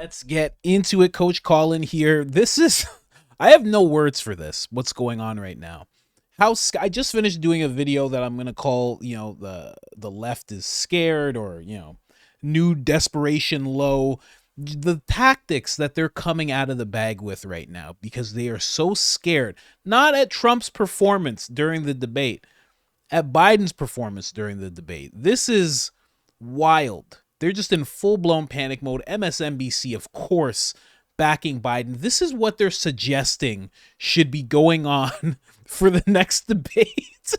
Let's get into it. Coach Colin here. I have no words for this. What's going on right now? I just finished doing a video that I'm gonna call, the left is scared, or new desperation low. The tactics that they're coming out of the bag with right now, because they are so scared, not at Trump's performance during the debate, at Biden's performance during the debate. This is wild. They're just in full-blown panic mode. MSNBC, of course, backing Biden. This is what they're suggesting should be going on for the next debate.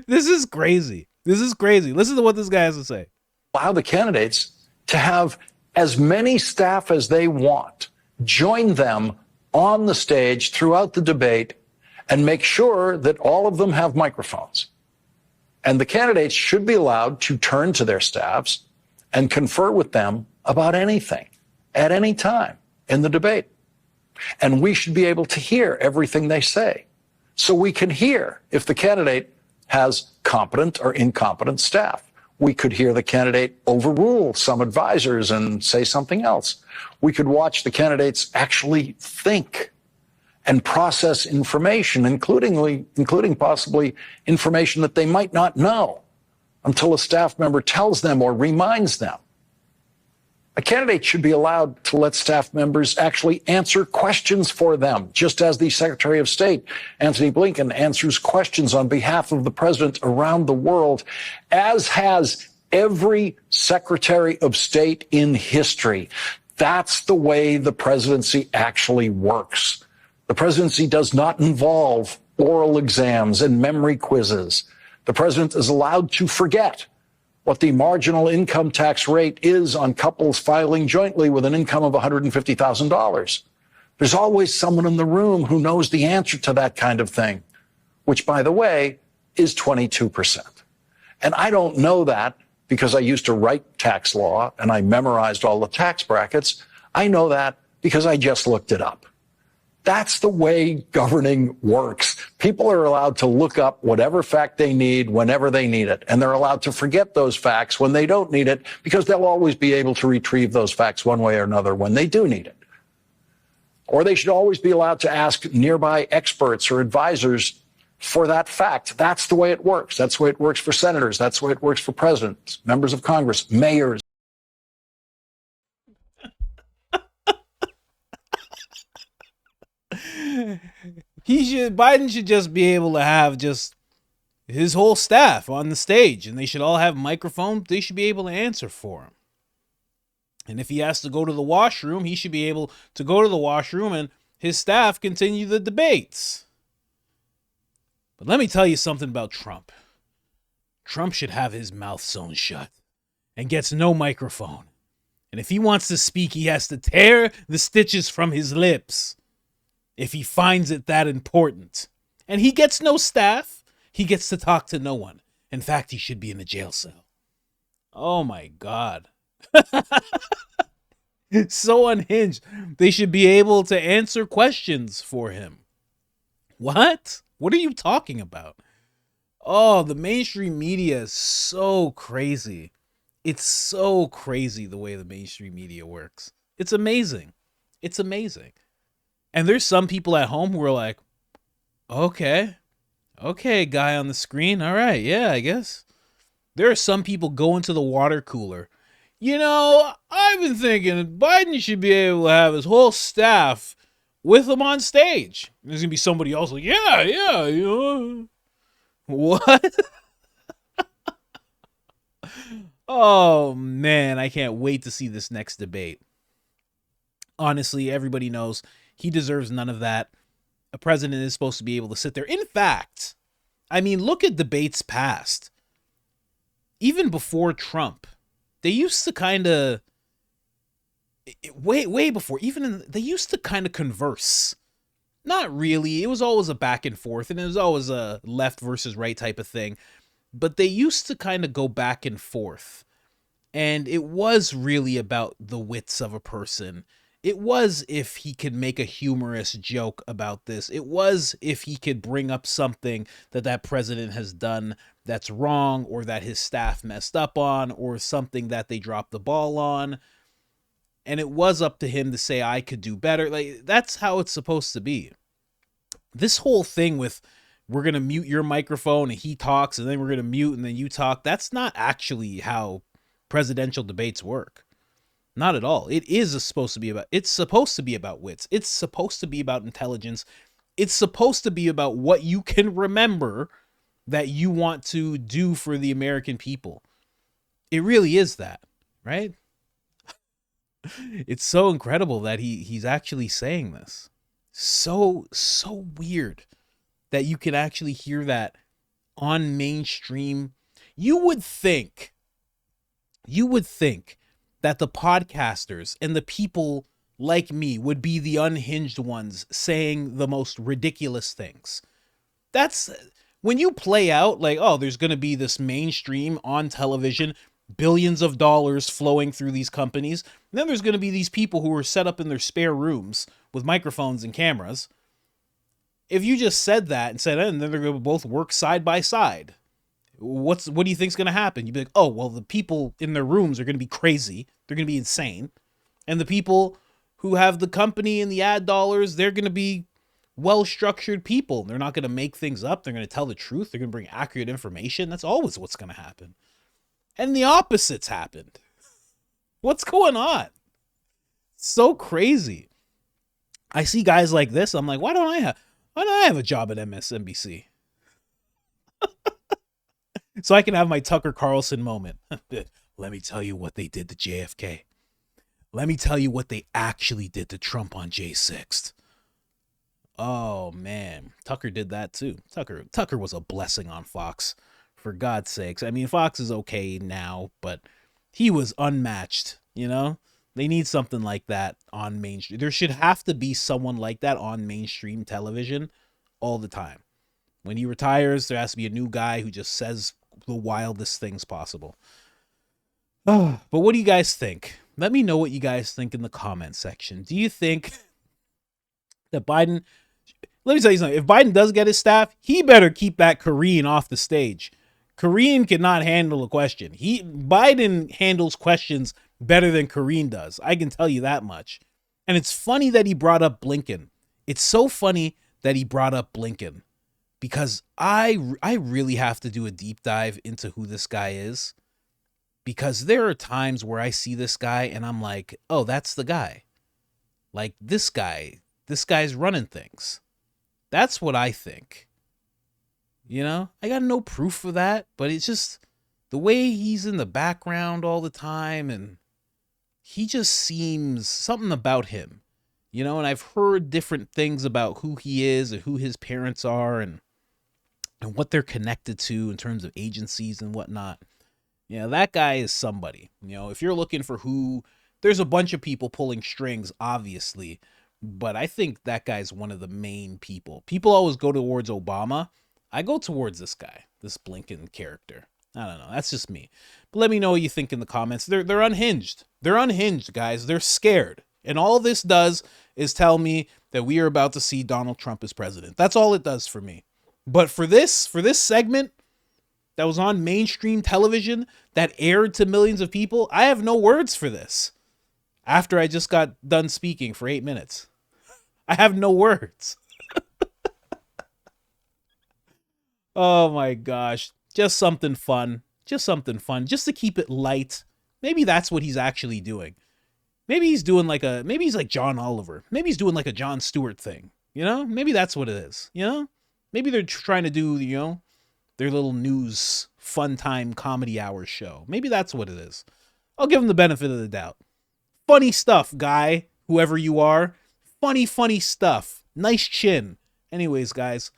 This is crazy. This is crazy. Listen to what this guy has to say. Allow the candidates to have as many staff as they want, join them on the stage throughout the debate, and make sure that all of them have microphones. And the candidates should be allowed to turn to their staffs and confer with them about anything at any time in the debate. And we should be able to hear everything they say, so we can hear if the candidate has competent or incompetent staff. We could hear the candidate overrule some advisors and say something else. We could watch the candidates actually think and process information, including possibly information that they might not know until a staff member tells them or reminds them. A candidate should be allowed to let staff members actually answer questions for them, just as the Secretary of State, Antony Blinken, answers questions on behalf of the president around the world, as has every Secretary of State in history. That's the way the presidency actually works. The presidency does not involve oral exams and memory quizzes. The president is allowed to forget what the marginal income tax rate is on couples filing jointly with an income of $150,000. There's always someone in the room who knows the answer to that kind of thing, which, by the way, is 22%. And I don't know that because I used to write tax law and I memorized all the tax brackets. I know that because I just looked it up. That's the way governing works. People are allowed to look up whatever fact they need whenever they need it. And they're allowed to forget those facts when they don't need it, because they'll always be able to retrieve those facts one way or another when they do need it. Or they should always be allowed to ask nearby experts or advisors for that fact. That's the way it works. That's the way it works for senators. That's the way it works for presidents, members of Congress, mayors. Biden should just be able to have just his whole staff on the stage, and they should all have microphones. They should be able to answer for him. And if he has to go to the washroom, he should be able to go to the washroom and his staff continue the debates. But let me tell you something about Trump. Trump should have his mouth sewn shut and gets no microphone. And if he wants to speak, he has to tear the stitches from his lips, if he finds it that important. And he gets no staff. He gets to talk to no one. In fact, he should be in a jail cell. Oh my God. So unhinged. They should be able to answer questions for him. What? What are you talking about? Oh, the mainstream media is so crazy. It's so crazy the way the mainstream media works. It's amazing. It's amazing. And there's some people at home who are like, okay, guy on the screen. All right, yeah, I guess. There are some people going to the water cooler. I've been thinking Biden should be able to have his whole staff with him on stage. There's going to be somebody else like, yeah. What? Oh, man, I can't wait to see this next debate. Honestly, everybody knows he deserves none of that. A president is supposed to be able to sit there. In fact, I mean, look at debates past. Even before Trump, they used to kind of, way before, they used to kind of converse. Not really. It was always a back and forth, and it was always a left versus right type of thing. But they used to kind of go back and forth. And it was really about the wits of a person. It was if he could make a humorous joke about this. It was if he could bring up something that president has done that's wrong, or that his staff messed up on, or something that they dropped the ball on. and it was up to him to say, I could do better. Like, that's how it's supposed to be. This whole thing with, we're going to mute your microphone and he talks, and then we're going to mute and then you talk, that's not actually how presidential debates work. Not at all. Supposed to be about wits. It's supposed to be about intelligence. It's supposed to be about what you can remember that you want to do for the American people. It really is that, right? It's so incredible that he's actually saying this. So weird that you can actually hear that on mainstream. You would think that the podcasters and the people like me would be the unhinged ones saying the most ridiculous things. That's when you play out like, oh, there's going to be this mainstream on television, billions of dollars flowing through these companies. And then there's going to be these people who are set up in their spare rooms with microphones and cameras. If you just said that and said, and then they're going to both work side by side, what do you think's going to happen? You'd be like, oh, well, the people in their rooms are going to be crazy. They're going to be insane. And the people who have the company and the ad dollars, they're going to be well-structured people. They're not going to make things up. They're going to tell the truth. They're going to bring accurate information. That's always what's going to happen. And the opposite's happened. What's going on? So crazy. I see guys like this. I'm like, why don't I have a job at MSNBC? So I can have my Tucker Carlson moment. Let me tell you what they did to JFK. Let me tell you what they actually did to Trump on J6th. Oh, man. Tucker did that, too. Tucker was a blessing on Fox, for God's sakes. I mean, Fox is okay now, but he was unmatched, you know? They need something like that on mainstream. There should have to be someone like that on mainstream television all the time. When he retires, there has to be a new guy who just says the wildest things possible. Oh, but what do you guys think? Let me know what you guys think in the comment section. Do you think that Biden... Let me tell you something. If Biden does get his staff, he better keep that Korean off the stage. Korean cannot handle a question. Biden handles questions better than Korean does. I can tell you that much. And it's funny that he brought up Blinken. It's so funny that he brought up Blinken, because I really have to do a deep dive into who this guy is, because there are times where I see this guy and I'm like, oh, that's the guy. Like, this guy's running things. That's what I think. You know, I got no proof of that, but it's just the way he's in the background all the time, and he just seems something about him, you know, and I've heard different things about who he is and who his parents are and what they're connected to in terms of agencies and whatnot. You know, that guy is somebody. You know, if you're looking for there's a bunch of people pulling strings, obviously, but I think that guy's one of the main people. People always go towards Obama. I go towards this guy, this Blinken character. I don't know. That's just me. But let me know what you think in the comments. They're unhinged. They're unhinged, guys. They're scared. And all this does is tell me that we are about to see Donald Trump as president. That's all it does for me. But for this segment that was on mainstream television that aired to millions of people, I have no words for this. After I just got done speaking for 8 minutes, I have no words. Oh my gosh. Just something fun. Just to keep it light. Maybe that's what he's actually doing. Maybe he's doing maybe he's like John Oliver. Maybe he's doing like a Jon Stewart thing. You know, maybe that's what it is. You know, maybe they're trying to do, you know, their little news fun time comedy hour show. Maybe that's what it is. I'll give him the benefit of the doubt. Funny stuff, guy, whoever you are. Funny stuff. Nice chin. Anyways, guys,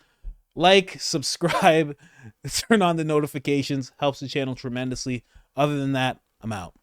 like, subscribe, turn on the notifications. Helps the channel tremendously. Other than that, I'm out.